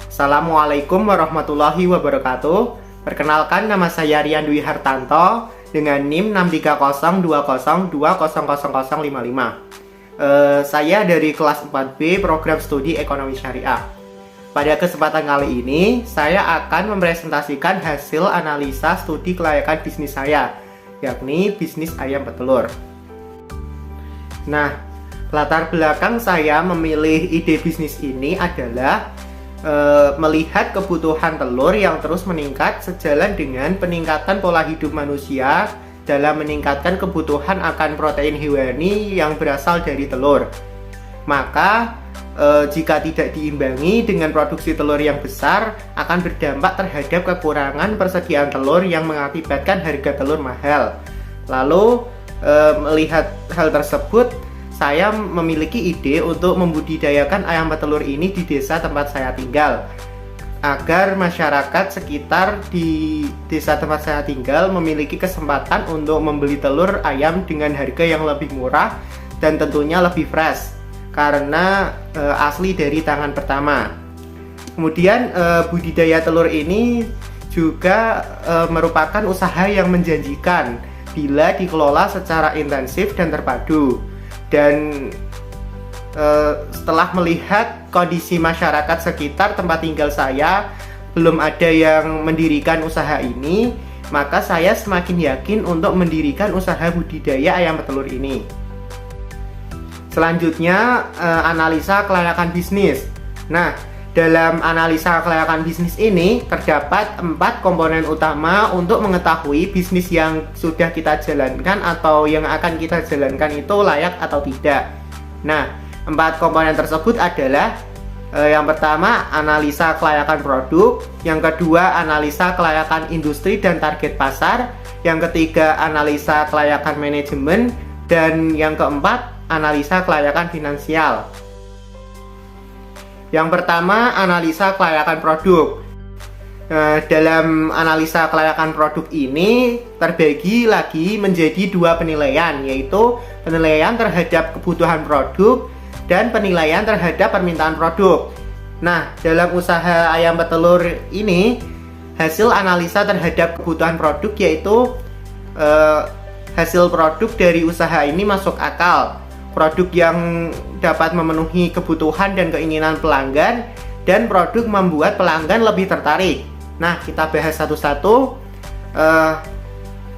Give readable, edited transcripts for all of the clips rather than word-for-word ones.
Assalamualaikum warahmatullahi wabarakatuh. Perkenalkan, nama saya Rian Dwi Hartanto dengan NIM 6302002000055. Saya dari kelas 4B Program Studi Ekonomi Syariah. Pada kesempatan kali ini, saya akan mempresentasikan hasil analisa studi kelayakan bisnis saya, yakni bisnis ayam petelur. Nah, latar belakang saya memilih ide bisnis ini adalah melihat kebutuhan telur yang terus meningkat sejalan dengan peningkatan pola hidup manusia dalam meningkatkan kebutuhan akan protein hewani yang berasal dari telur. Maka jika tidak diimbangi dengan produksi telur yang besar, akan berdampak terhadap kekurangan persediaan telur yang mengakibatkan harga telur mahal. Lalu melihat hal tersebut, saya memiliki ide untuk membudidayakan ayam petelur ini di desa tempat saya tinggal, agar masyarakat sekitar di desa tempat saya tinggal memiliki kesempatan untuk membeli telur ayam dengan harga yang lebih murah dan tentunya lebih fresh karena asli dari tangan pertama. Kemudian budidaya telur ini juga merupakan usaha yang menjanjikan bila dikelola secara intensif dan terpadu. Dan setelah melihat kondisi masyarakat sekitar tempat tinggal saya belum ada yang mendirikan usaha ini, maka saya semakin yakin untuk mendirikan usaha budidaya ayam petelur ini. Selanjutnya, analisa kelayakan bisnis. Nah, dalam analisa kelayakan bisnis ini terdapat 4 komponen utama untuk mengetahui bisnis yang sudah kita jalankan atau yang akan kita jalankan itu layak atau tidak. Nah, 4 komponen tersebut adalah yang pertama, analisa kelayakan produk, yang kedua, analisa kelayakan industri dan target pasar, yang ketiga, analisa kelayakan manajemen, dan yang keempat, analisa kelayakan finansial. Yang pertama, analisa kelayakan produk. Dalam analisa kelayakan produk ini terbagi lagi menjadi 2 penilaian, yaitu penilaian terhadap kebutuhan produk dan penilaian terhadap permintaan produk. Nah, dalam usaha ayam petelur ini, hasil analisa terhadap kebutuhan produk yaitu hasil produk dari usaha ini masuk akal. Produk yang dapat memenuhi kebutuhan dan keinginan pelanggan, dan produk membuat pelanggan lebih tertarik. Nah, kita bahas satu-satu.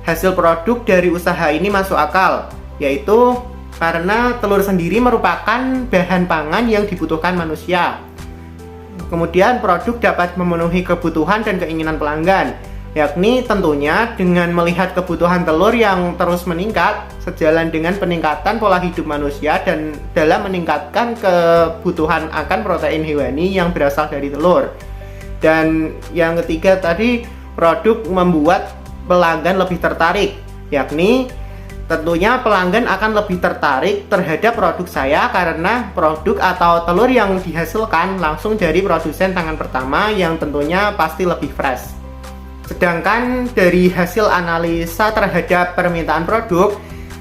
Hasil produk dari usaha ini masuk akal, yaitu karena telur sendiri merupakan bahan pangan yang dibutuhkan manusia. Kemudian produk dapat memenuhi kebutuhan dan keinginan pelanggan, yakni tentunya dengan melihat kebutuhan telur yang terus meningkat sejalan dengan peningkatan pola hidup manusia dan dalam meningkatkan kebutuhan akan protein hewani yang berasal dari telur. Dan yang ketiga tadi, produk membuat pelanggan lebih tertarik, yakni tentunya pelanggan akan lebih tertarik terhadap produk saya karena produk atau telur yang dihasilkan langsung dari produsen tangan pertama yang tentunya pasti lebih fresh. Sedangkan dari hasil analisa terhadap permintaan produk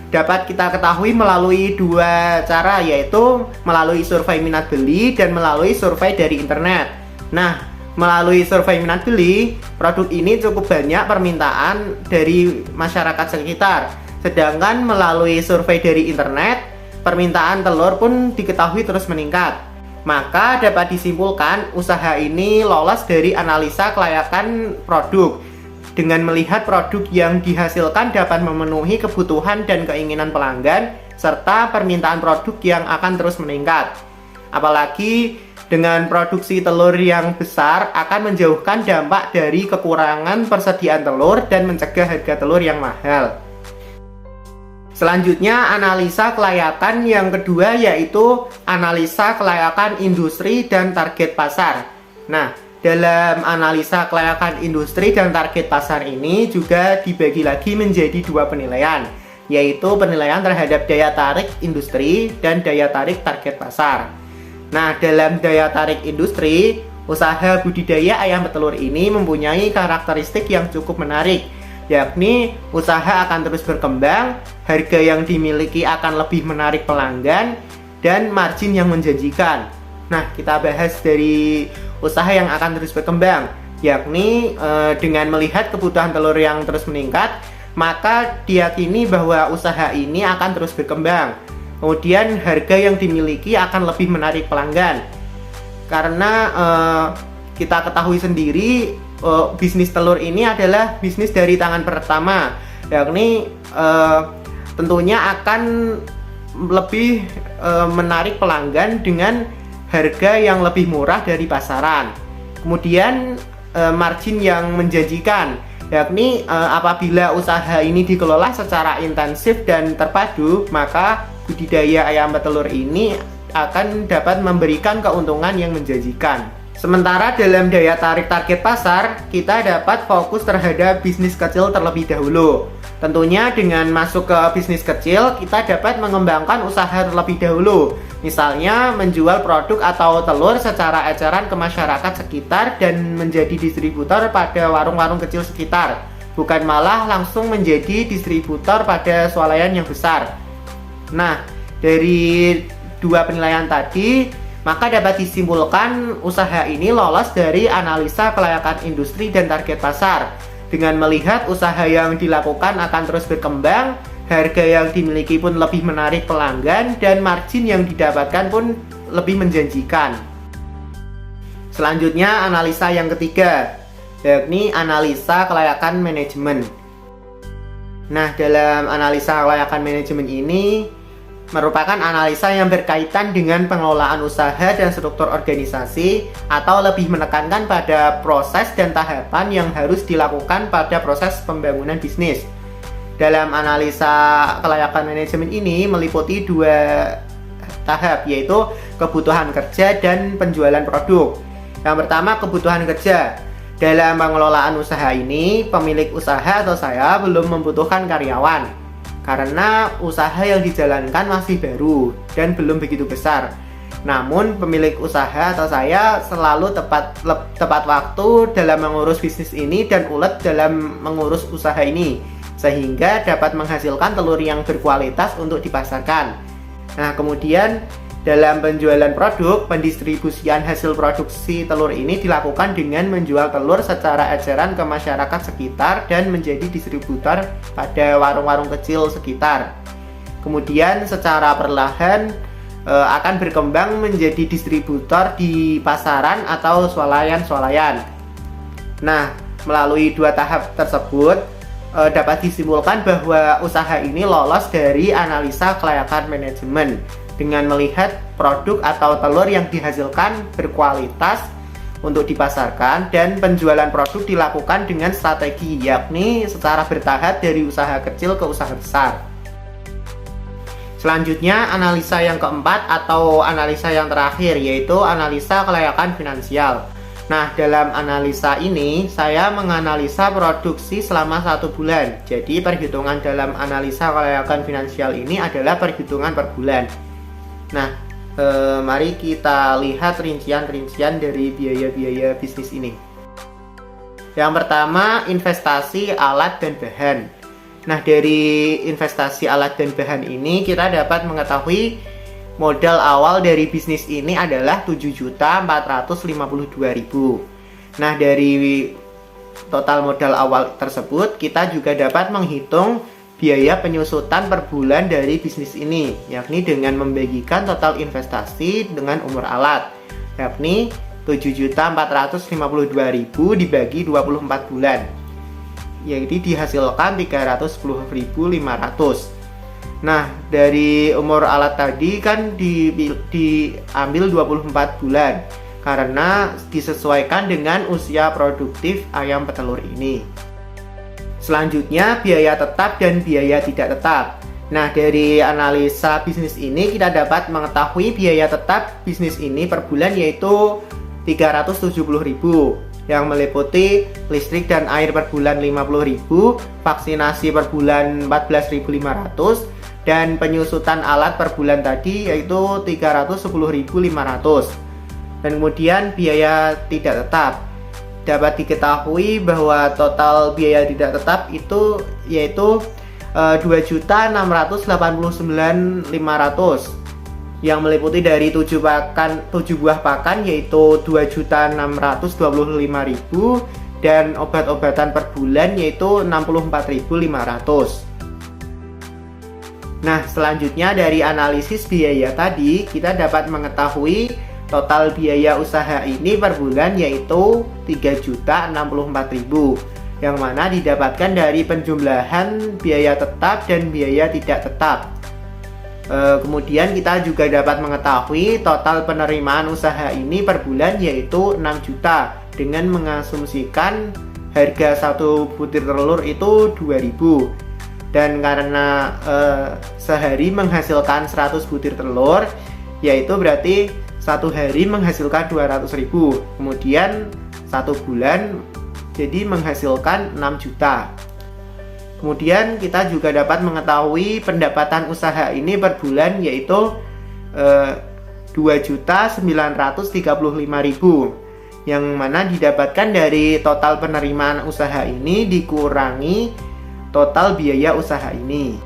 dapat kita ketahui melalui 2 cara, yaitu melalui survei minat beli dan melalui survei dari internet. Nah, melalui survei minat beli, produk ini cukup banyak permintaan dari masyarakat sekitar. Sedangkan melalui survei dari internet, permintaan telur pun diketahui terus meningkat. Maka dapat disimpulkan usaha ini lolos dari analisa kelayakan produk. Dengan melihat produk yang dihasilkan dapat memenuhi kebutuhan dan keinginan pelanggan, serta permintaan produk yang akan terus meningkat. Apalagi dengan produksi telur yang besar akan menjauhkan dampak dari kekurangan persediaan telur dan mencegah harga telur yang mahal. Selanjutnya, analisa kelayakan yang kedua yaitu analisa kelayakan industri dan target pasar. Nah, dalam analisa kelayakan industri dan target pasar ini juga dibagi lagi menjadi 2 penilaian, yaitu penilaian terhadap daya tarik industri dan daya tarik target pasar. Nah, dalam daya tarik industri, usaha budidaya ayam petelur ini mempunyai karakteristik yang cukup menarik, yakni usaha akan terus berkembang, harga yang dimiliki akan lebih menarik pelanggan, dan margin yang menjanjikan. Nah, kita bahas dari usaha yang akan terus berkembang, yakni dengan melihat kebutuhan telur yang terus meningkat, maka diyakini bahwa usaha ini akan terus berkembang. Kemudian harga yang dimiliki akan lebih menarik pelanggan, karena kita ketahui sendiri bisnis telur ini adalah bisnis dari tangan pertama, yakni tentunya akan lebih menarik pelanggan dengan harga yang lebih murah dari pasaran. Kemudian margin yang menjanjikan, yakni apabila usaha ini dikelola secara intensif dan terpadu, maka budidaya ayam petelur ini akan dapat memberikan keuntungan yang menjanjikan. Sementara dalam daya tarik target pasar, kita dapat fokus terhadap bisnis kecil terlebih dahulu. Tentunya dengan masuk ke bisnis kecil, kita dapat mengembangkan usaha terlebih dahulu. Misalnya menjual produk atau telur secara eceran ke masyarakat sekitar dan menjadi distributor pada warung-warung kecil sekitar, bukan malah langsung menjadi distributor pada swalayan yang besar. Nah, dari dua penilaian tadi, maka dapat disimpulkan usaha ini lolos dari analisa kelayakan industri dan target pasar. Dengan melihat usaha yang dilakukan akan terus berkembang, harga yang dimiliki pun lebih menarik pelanggan, dan margin yang didapatkan pun lebih menjanjikan. Selanjutnya analisa yang ketiga, yakni analisa kelayakan manajemen. Nah, dalam analisa kelayakan manajemen ini merupakan analisa yang berkaitan dengan pengelolaan usaha dan struktur organisasi, atau lebih menekankan pada proses dan tahapan yang harus dilakukan pada proses pembangunan bisnis. Dalam analisa kelayakan manajemen ini meliputi dua tahap, yaitu kebutuhan kerja dan penjualan produk. Yang pertama, kebutuhan kerja. Dalam pengelolaan usaha ini, pemilik usaha atau saya belum membutuhkan karyawan, karena usaha yang dijalankan masih baru dan belum begitu besar. Namun pemilik usaha atau saya selalu tepat waktu dalam mengurus bisnis ini dan ulet dalam mengurus usaha ini, sehingga dapat menghasilkan telur yang berkualitas untuk dipasarkan. Nah, kemudian dalam penjualan produk, pendistribusian hasil produksi telur ini dilakukan dengan menjual telur secara eceran ke masyarakat sekitar dan menjadi distributor pada warung-warung kecil sekitar. Kemudian secara perlahan akan berkembang menjadi distributor di pasaran atau swalayan-swalayan. Nah, melalui dua tahap tersebut dapat disimpulkan bahwa usaha ini lolos dari analisa kelayakan manajemen dengan melihat produk atau telur yang dihasilkan berkualitas untuk dipasarkan, dan penjualan produk dilakukan dengan strategi, yakni secara bertahap dari usaha kecil ke usaha besar. Selanjutnya analisa yang keempat atau analisa yang terakhir, yaitu analisa kelayakan finansial. Nah, dalam analisa ini saya menganalisa produksi selama 1 bulan. Jadi perhitungan dalam analisa kelayakan finansial ini adalah perhitungan per bulan. Nah, mari kita lihat rincian-rincian dari biaya-biaya bisnis ini. Yang pertama, investasi alat dan bahan. Nah, dari investasi alat dan bahan ini kita dapat mengetahui modal awal dari bisnis ini adalah 7.452.000. Nah, dari total modal awal tersebut kita juga dapat menghitung biaya penyusutan per bulan dari bisnis ini, yakni dengan membagikan total investasi dengan umur alat, yakni 7.452.000 dibagi 24 bulan, yaitu dihasilkan 310.500. Nah, dari umur alat tadi kan diambil 24 bulan karena disesuaikan dengan usia produktif ayam petelur ini. Selanjutnya, biaya tetap dan biaya tidak tetap. Nah, dari analisa bisnis ini kita dapat mengetahui biaya tetap bisnis ini per bulan yaitu 370.000, yang meliputi listrik dan air per bulan 50.000, vaksinasi per bulan 14.500, dan penyusutan alat per bulan tadi yaitu 310.500. Dan kemudian biaya tidak tetap. Dapat diketahui bahwa total biaya tidak tetap itu yaitu 2.689.500, yang meliputi dari 7 buah pakan yaitu 2.625.000 dan obat-obatan per bulan yaitu 64.500. Nah, selanjutnya dari analisis biaya tadi kita dapat mengetahui total biaya usaha ini per bulan yaitu 3.064.000, yang mana didapatkan dari penjumlahan biaya tetap dan biaya tidak tetap. Kemudian kita juga dapat mengetahui total penerimaan usaha ini per bulan yaitu 6 juta dengan mengasumsikan harga satu butir telur itu 2.000, dan karena sehari menghasilkan 100 butir telur yaitu berarti satu hari menghasilkan 200.000, kemudian satu bulan jadi menghasilkan 6 juta. Kemudian kita juga dapat mengetahui pendapatan usaha ini per bulan yaitu 2.935.000, yang mana didapatkan dari total penerimaan usaha ini dikurangi total biaya usaha ini.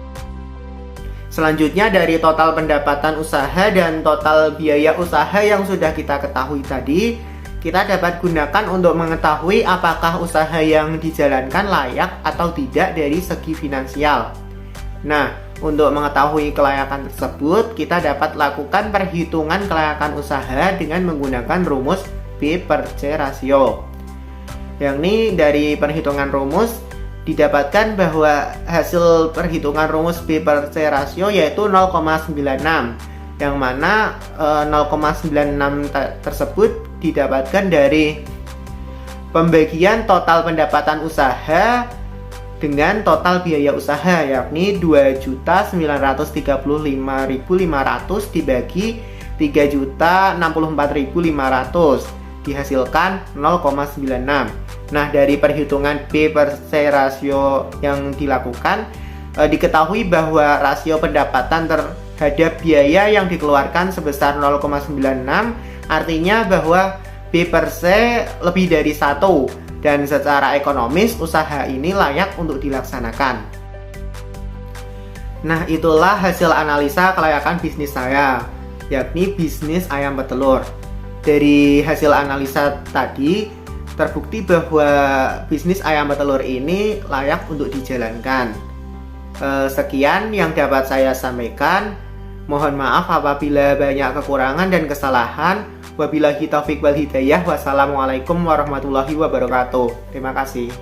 Selanjutnya dari total pendapatan usaha dan total biaya usaha yang sudah kita ketahui tadi, kita dapat gunakan untuk mengetahui apakah usaha yang dijalankan layak atau tidak dari segi finansial. Nah, untuk mengetahui kelayakan tersebut, kita dapat lakukan perhitungan kelayakan usaha dengan menggunakan rumus B per C rasio. Yang ini dari perhitungan rumus didapatkan bahwa hasil perhitungan rumus B per C rasio yaitu 0,96, yang mana 0,96 tersebut didapatkan dari pembagian total pendapatan usaha dengan total biaya usaha, yakni 2.935.500 dibagi 3.064.500 dihasilkan 0,96. Nah, dari perhitungan B per C rasio yang dilakukan diketahui bahwa rasio pendapatan terhadap biaya yang dikeluarkan sebesar 0,96, artinya bahwa B per C lebih dari 1, dan secara ekonomis usaha ini layak untuk dilaksanakan. Nah, itulah hasil analisa kelayakan bisnis saya, yakni bisnis ayam petelur. Dari hasil analisa tadi terbukti bahwa bisnis ayam petelur ini layak untuk dijalankan. Sekian yang dapat saya sampaikan. Mohon maaf apabila banyak kekurangan dan kesalahan. Wabillahi taufiq wal hidayah. Wassalamualaikum warahmatullahi wabarakatuh. Terima kasih.